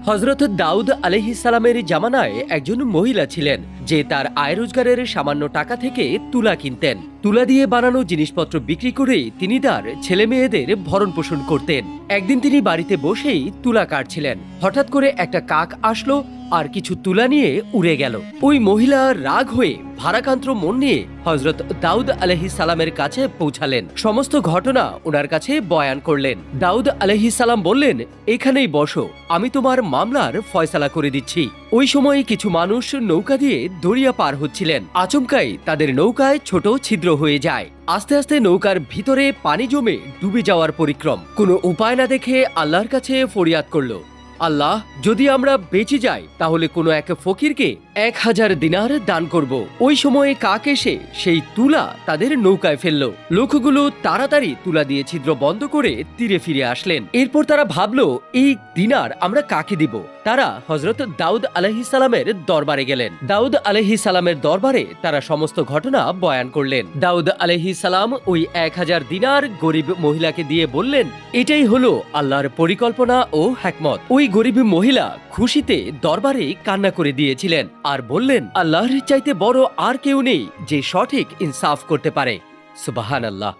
হযরত দাউদ আলাইহিস সালামের জামানায় একজন মহিলা ছিলেন যে তার আয় রোজগারের সামান্য টাকা থেকে তুলা কিনতেন। তুলা দিয়ে বানানো জিনিসপত্র বিক্রি করে তিনি তার ছেলে মেয়েদের ভরণ পোষণ করতেন। একদিন তিনি বাড়িতে বসেই তুলা কাটছিলেন। হঠাৎ করে একটা কাক আসলো আর কিছু তুলা নিয়ে উড়ে গেল। ওই মহিলা রাগ হয়ে ভারাক্রান্ত মন নিয়ে হযরত দাউদ আলাইহিস সালামের কাছে পৌঁছালেন। সমস্ত ঘটনা ওনার কাছে বয়ান করলেন। দাউদ আলাইহিস সালাম বললেন, এখানেই বসো, আমি তোমার মামলার ফয়সালা করে দিচ্ছি। ওই সময় কিছু মানুষ নৌকা দিয়ে দরিয়া পার হচ্ছিলেন। আচমকাই তাদের নৌকায় ছোট ছিদ্র হয়ে যায়। আস্তে আস্তে নৌকার ভিতরে পানি জমে ডুবে যাওয়ার পরিক্রম। কোনো উপায় না দেখে আল্লাহর কাছে ফরিয়াদ করলো, আল্লাহ, যদি আমরা বেঁচে যাই তাহলে কোনো এক ফকিরকে 1000 দিনার দান করব। ওই সময়ে কাক এসে সেই তুলা তাদের নৌকায় ফেললো। লোকগুলো তাড়াতাড়ি তুলা দিয়ে ছিদ্র বন্ধ করে তীরে ফিরে আসলেন। এরপর তারা ভাবলো, এই দিনার আমরা কাকে দিব। তারা হযরত দাউদ আলাইহিস সালামের দরবারে গেলেন। দাউদ আলাইহিস সালামের দরবারে তারা সমস্ত ঘটনা বয়ান করলেন। দাউদ আলাইহিস সালাম ওই 1000 দিনার গরিব মহিলাকে দিয়ে বললেন, এটাই হলো আল্লাহর পরিকল্পনা ও হিকমত। ওই গরিব মহিলা খুশিতে দরবারে কান্না করে দিয়েছিলেন আর বললেন, আল্লাহর চাইতে বড় আর কেউ নেই যে সঠিক ইনসাফ করতে পারে। সুবহানাল্লাহ।